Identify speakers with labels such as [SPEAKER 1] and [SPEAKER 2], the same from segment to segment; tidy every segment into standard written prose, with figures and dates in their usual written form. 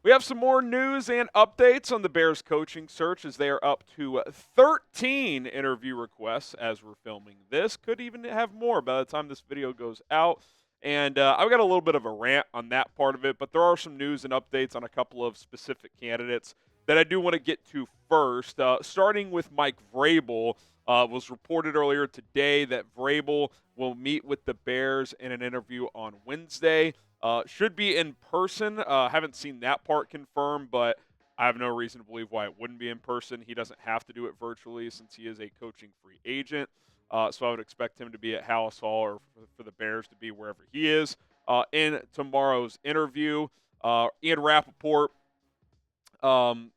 [SPEAKER 1] We have some more news and updates on the Bears coaching search as they are up to 13 interview requests as we're filming this. Could even have more by the time this video goes out. And I've got a little bit of a rant on that part of it, but there are some news and updates on a couple of specific candidates that I do want to get to first. Starting with Mike Vrabel, was reported earlier today that Vrabel will meet with the Bears in an interview on Wednesday. Should be in person. Haven't seen that part confirmed, but I have no reason to believe why it wouldn't be in person. He doesn't have to do it virtually since he is a coaching free agent. So I would expect him to be at Hallis Hall or for the Bears to be wherever he is in tomorrow's interview. Ian Rappaport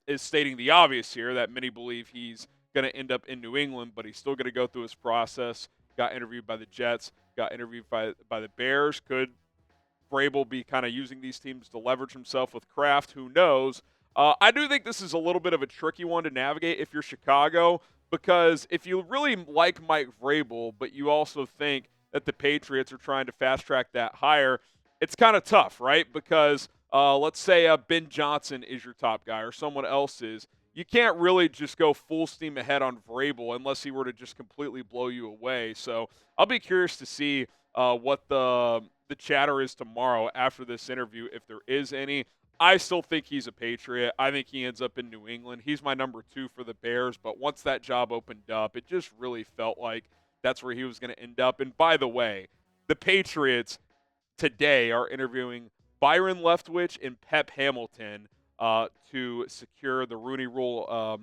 [SPEAKER 1] is stating the obvious here that many believe he's going to end up in New England, but he's still going to go through his process. Got interviewed by the Jets, got interviewed by the Bears. Could Vrabel be kind of using these teams to leverage himself with Kraft? Who knows? I do think this is a little bit of a tricky one to navigate if you're Chicago, because if you really like Mike Vrabel, but you also think that the Patriots are trying to fast track that hire, it's kind of tough, right? Because let's say Ben Johnson is your top guy or someone else is. You can't really just go full steam ahead on Vrabel unless he were to just completely blow you away. So I'll be curious to see what the chatter is tomorrow after this interview, if there is any. I still think he's a Patriot. I think he ends up in New England. He's my number 2 for the Bears, but once that job opened up, it just really felt like that's where he was going to end up. And by the way, the Patriots today are interviewing Byron Leftwich and Pep Hamilton to secure the Rooney Rule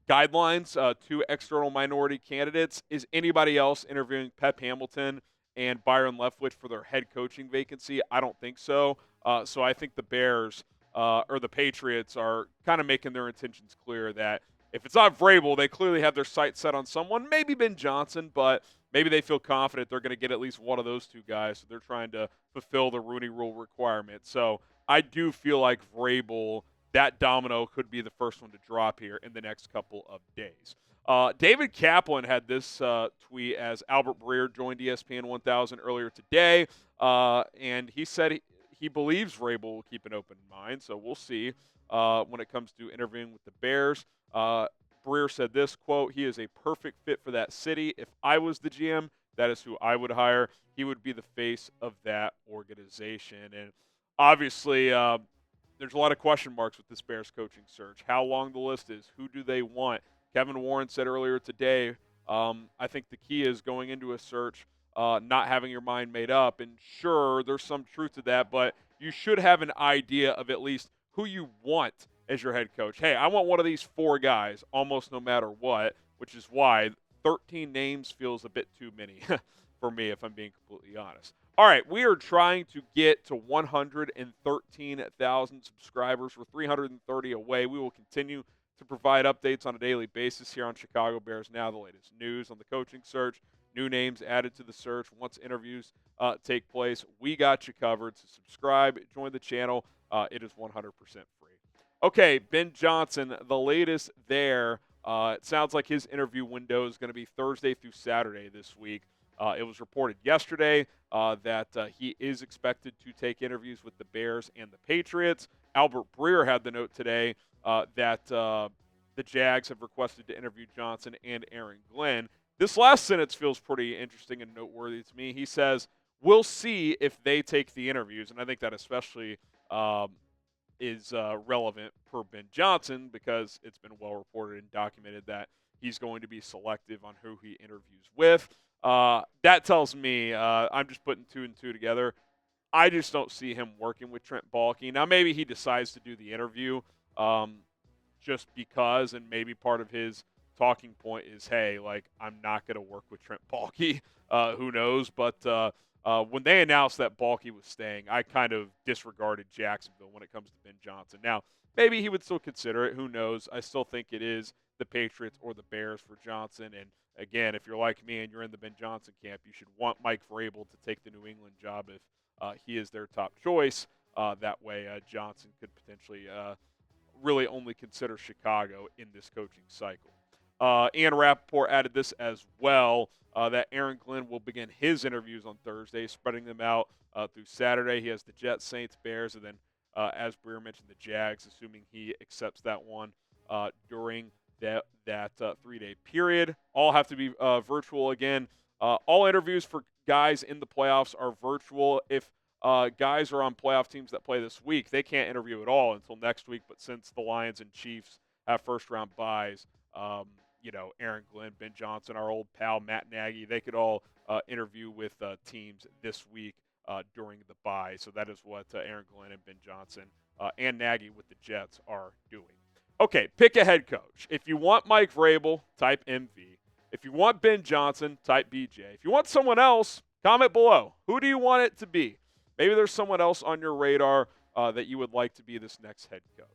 [SPEAKER 1] guidelines, 2 external minority candidates. Is anybody else interviewing Pep Hamilton and Byron Leftwich for their head coaching vacancy? I don't think so. So I think the Bears or the Patriots are kind of making their intentions clear that if it's not Vrabel, they clearly have their sights set on someone, maybe Ben Johnson, but maybe they feel confident they're going to get at least one of those 2 guys. So they're trying to fulfill the Rooney Rule requirement. So I do feel like Vrabel, that domino could be the first one to drop here in the next couple of days. David Kaplan had this tweet as Albert Breer joined ESPN 1000 earlier today, and he said he believes Vrabel will keep an open mind, so we'll see when it comes to interviewing with the Bears. Breer said this, quote, "He is a perfect fit for that city. If I was the GM, that is who I would hire. He would be the face of that organization." And obviously, there's a lot of question marks with this Bears coaching search. How long the list is, who do they want? Kevin Warren said earlier today, I think the key is going into a search, not having your mind made up. And sure, there's some truth to that, but you should have an idea of at least who you want as your head coach. Hey, I want one of these 4 guys almost no matter what, which is why 13 names feels a bit too many for me, if I'm being completely honest. All right, we are trying to get to 113,000 subscribers. We're 330 away. We will continue to provide updates on a daily basis here on Chicago Bears Now, the latest news on the coaching search, new names added to the search once interviews take place. We got you covered, so subscribe, join the channel. It is 100% free. Okay, Ben Johnson, the latest there. It sounds like his interview window is going to be Thursday through Saturday this week. It was reported yesterday that he is expected to take interviews with the Bears and the Patriots. Albert Breer had the note today that the Jags have requested to interview Johnson and Aaron Glenn. This last sentence feels pretty interesting and noteworthy to me. He says, "We'll see if they take the interviews," and I think that especially is relevant for Ben Johnson because it's been well reported and documented that he's going to be selective on who he interviews with. That tells me, I'm just putting 2 and 2 together, I just don't see him working with Trent Baalke. Now, maybe he decides to do the interview just because, and maybe part of his talking point is, hey, like, I'm not going to work with Trent Baalke. Who knows? But when they announced that Baalke was staying, I kind of disregarded Jacksonville when it comes to Ben Johnson. Now, maybe he would still consider it. Who knows? I still think it is the Patriots or the Bears for Johnson. And, again, if you're like me and you're in the Ben Johnson camp, you should want Mike Vrabel to take the New England job if he is their top choice. That way Johnson could potentially really only consider Chicago in this coaching cycle. Ian Rappaport added this as well, that Aaron Glenn will begin his interviews on Thursday, spreading them out through Saturday. He has the Jets, Saints, Bears, and then as Breer mentioned, the Jags, assuming he accepts that one during that 3-day period. All have to be virtual again. All interviews for guys in the playoffs are virtual. If guys are on playoff teams that play this week, they can't interview at all until next week. But since the Lions and Chiefs have first-round byes, Aaron Glenn, Ben Johnson, our old pal Matt Nagy, they could all interview with teams this week during the bye. So that is what Aaron Glenn and Ben Johnson and Nagy with the Jets are doing. Okay, pick a head coach. If you want Mike Vrabel, type MV. If you want Ben Johnson, type BJ. If you want someone else, comment below. Who do you want it to be? Maybe there's someone else on your radar that you would like to be this next head coach.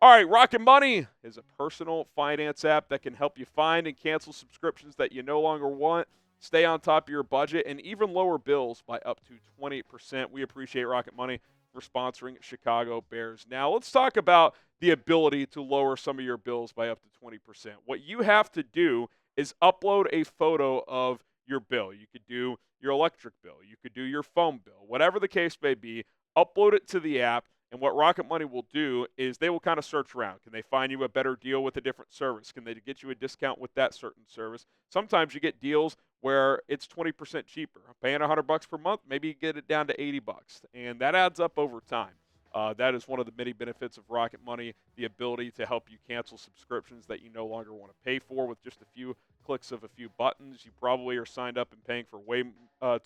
[SPEAKER 1] All right, Rocket Money is a personal finance app that can help you find and cancel subscriptions that you no longer want, stay on top of your budget, and even lower bills by up to 20%. We appreciate Rocket Money for sponsoring Chicago Bears. Now, let's talk about the ability to lower some of your bills by up to 20%. What you have to do is upload a photo of your bill. You could do your electric bill. You could do your phone bill. Whatever the case may be, upload it to the app. And what Rocket Money will do is they will kind of search around. Can they find you a better deal with a different service? Can they get you a discount with that certain service? Sometimes you get deals where it's 20% cheaper. Paying $100 per month, maybe you get it down to $80, and that adds up over time. That is one of the many benefits of Rocket Money, the ability to help you cancel subscriptions that you no longer want to pay for with just a few clicks of a few buttons. You probably are signed up and paying for way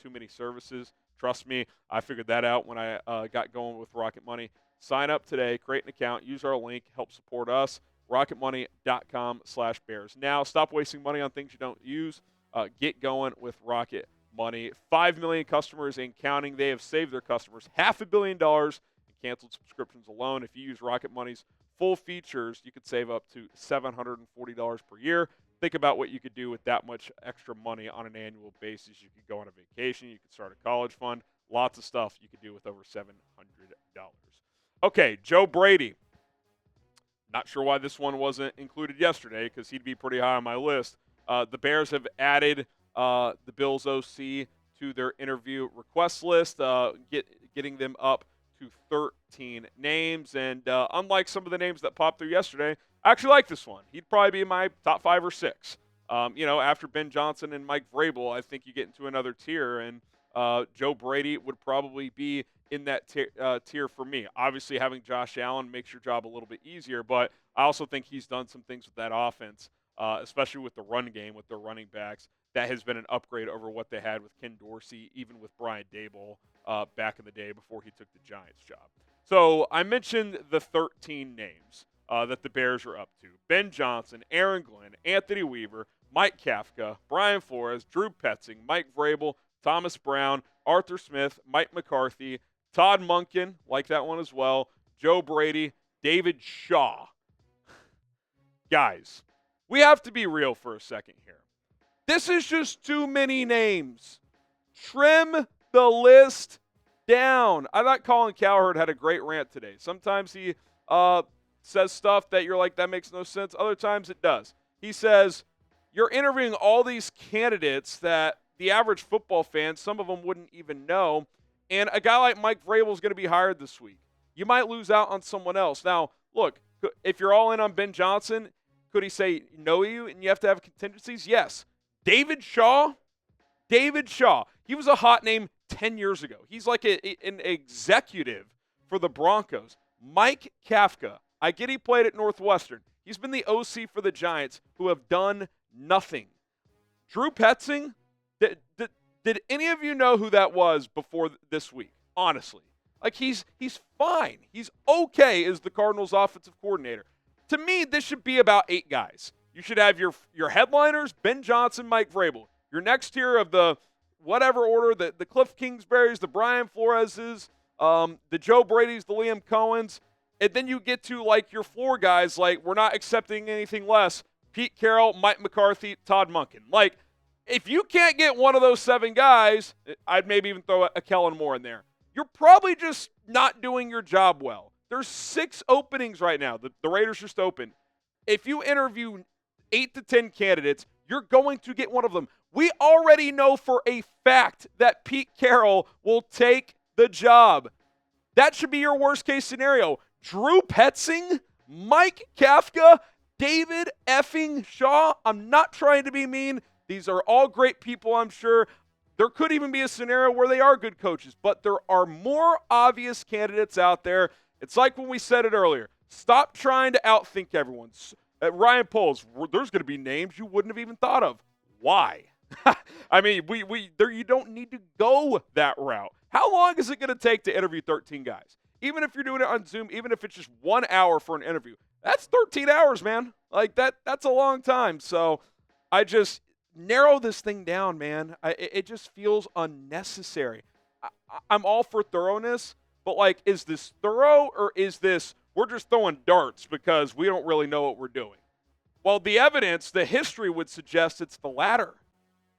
[SPEAKER 1] too many services. Trust me, I figured that out when I got going with Rocket Money. Sign up today, create an account, use our link, help support us, rocketmoney.com/bears. Now, stop wasting money on things you don't use. Get going with Rocket Money. 5 million customers and counting. They have saved their customers $500 million in canceled subscriptions alone. If you use Rocket Money's full features, you could save up to $740 per year. Think about what you could do with that much extra money on an annual basis. You could go on a vacation. You could start a college fund. Lots of stuff you could do with over $700. Okay, Joe Brady. Not sure why this one wasn't included yesterday because he'd be pretty high on my list. The Bears have added the Bills OC to their interview request list, getting them up to 13 names. And unlike some of the names that popped through yesterday, I actually like this one. He'd probably be in my top 5 or 6. After Ben Johnson and Mike Vrabel, I think you get into another tier, and Joe Brady would probably be in that tier for me. Obviously, having Josh Allen makes your job a little bit easier, but I also think he's done some things with that offense, especially with the run game, with their running backs. That has been an upgrade over what they had with Ken Dorsey, even with Brian Daboll back in the day before he took the Giants job. So I mentioned the 13 names that the Bears are up to. Ben Johnson, Aaron Glenn, Anthony Weaver, Mike Kafka, Brian Flores, Drew Petzing, Mike Vrabel, Thomas Brown, Arthur Smith, Mike McCarthy, Todd Monken, like that one as well, Joe Brady, David Shaw. Guys, we have to be real for a second here. This is just too many names. Trim the list down. I thought Colin Cowherd had a great rant today. Sometimes he says stuff that you're like, that makes no sense. Other times it does. He says, you're interviewing all these candidates that the average football fan, some of them wouldn't even know, and a guy like Mike Vrabel is going to be hired this week. You might lose out on someone else. Now, look, if you're all in on Ben Johnson, could he say no you and you have to have contingencies? Yes. David Shaw, he was a hot name 10 years ago. He's like an executive for the Broncos. Mike Kafka, I get he played at Northwestern. He's been the OC for the Giants, who have done nothing. Drew Petzing, did any of you know who that was before this week? Honestly. Like, he's fine. He's okay as the Cardinals' offensive coordinator. To me, this should be about 8 guys. You should have your headliners, Ben Johnson, Mike Vrabel. Your next tier of the whatever order, the Cliff Kingsburys, the Brian Floreses, the Joe Bradys, the Liam Cohens. And then you get to, like, your floor guys, like, we're not accepting anything less. Pete Carroll, Mike McCarthy, Todd Monken. Like, if you can't get one of those 7 guys, I'd maybe even throw a Kellen Moore in there. You're probably just not doing your job well. There's 6 openings right now. The Raiders just opened. If you interview 8 to 10 candidates, you're going to get one of them. We already know for a fact that Pete Carroll will take the job. That should be your worst case scenario. Drew Petzing, Mike Kafka, David effing Shaw. I'm not trying to be mean. These are all great people, I'm sure. There could even be a scenario where they are good coaches, but there are more obvious candidates out there. It's like when we said it earlier. Stop trying to outthink everyone. Ryan Poles, there's going to be names you wouldn't have even thought of. Why? I mean, you don't need to go that route. How long is it going to take to interview 13 guys? Even if you're doing it on Zoom, even if it's just 1 hour for an interview, that's 13 hours, man. Like that's a long time. So I just narrow this thing down, man. It just feels unnecessary. I'm all for thoroughness, but like, is this thorough or is this we're just throwing darts because we don't really know what we're doing? Well, the evidence, the history would suggest it's the latter.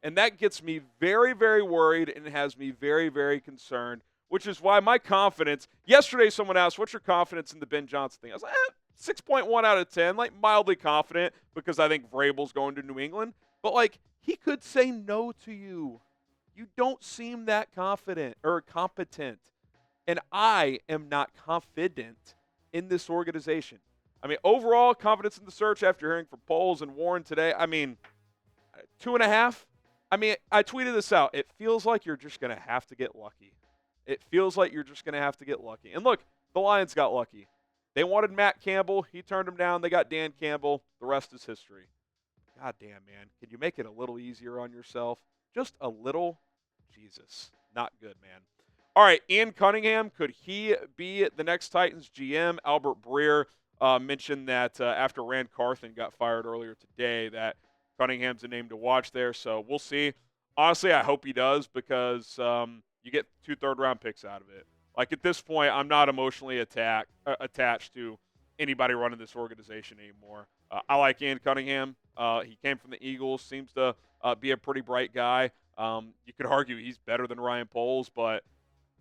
[SPEAKER 1] And that gets me very, very worried and has me very, very concerned, which is why my confidence, yesterday someone asked, what's your confidence in the Ben Johnson thing? I was like, 6.1 out of 10, like mildly confident because I think Vrabel's going to New England. But like, he could say no to you. You don't seem that confident or competent. And I am not confident in this organization. I mean, overall confidence in the search after hearing from Poles and Warren today, I mean, 2.5. I mean, I tweeted this out. It feels like you're just going to have to get lucky. It feels like you're just going to have to get lucky. And look, the Lions got lucky. They wanted Matt Campbell. He turned him down. They got Dan Campbell. The rest is history. God damn, man. Can you make it a little easier on yourself? Just a little? Jesus. Not good, man. All right, Ian Cunningham, could he be the next Titans GM? Albert Breer mentioned that after Rand Carthen got fired earlier today that Cunningham's a name to watch there, so we'll see. Honestly, I hope he does because you get 2 third-round picks out of it. Like, at this point, I'm not emotionally attached to anybody running this organization anymore. I like Ian Cunningham. He came from the Eagles, seems to be a pretty bright guy. You could argue he's better than Ryan Poles, but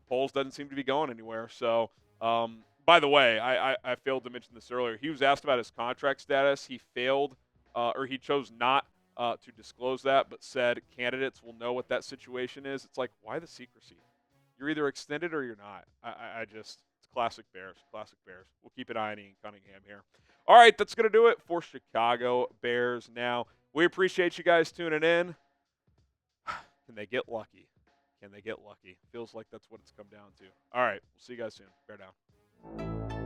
[SPEAKER 1] Poles doesn't seem to be going anywhere. So, by the way, I failed to mention this earlier. He was asked about his contract status. He failed or he chose not to disclose that, but said candidates will know what that situation is. It's like, why the secrecy? You're either extended or you're not. I just, it's classic Bears. Classic Bears. We'll keep an eye on Ian Cunningham here. All right, that's going to do it for Chicago Bears now. We appreciate you guys tuning in. Can they get lucky? Can they get lucky? Feels like that's what it's come down to. All right, we'll see you guys soon. Bear down.